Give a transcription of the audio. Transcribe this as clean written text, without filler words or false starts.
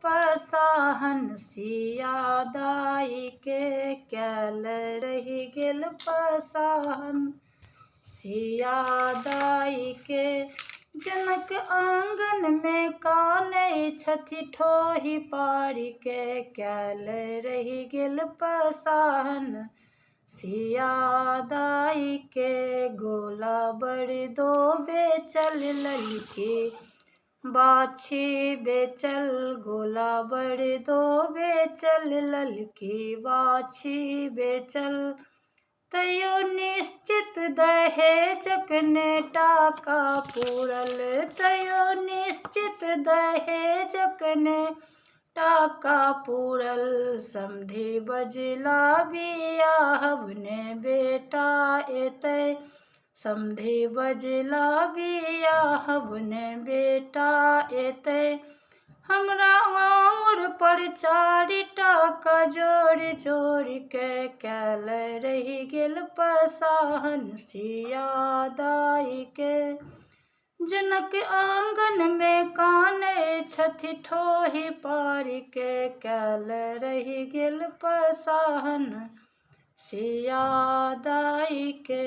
पसाहन, सिया दाई के कैल रहि गेल पसाहन। सिया दाई के जनक आंगन में कानै छथि ठोहि पारि के कैल रहि गेल पसाहन। सिया दाई के गोला बड़ दो बेचल ललकी बाछी बेचल, गोला बड़ दो बेचल ललकी बाछी बेचल। तैयो निश्चित दहेजक ने टाका पूरल, तैयो निश्चित दहेजक ने टाका पूरल। समधि बजला बियाहब ने बेटा एतै, समधि बजला बियाहब ने बेटा एतै। हमरा आँगुर पर 4 टाका जोड़ि जोड़ि के कैल रहि गेल पसाहन। सिया दाई के जनक आंगन में कानै छथि ठोहि पारि के कैल रहि गेल पसाहन। सिया दाई के।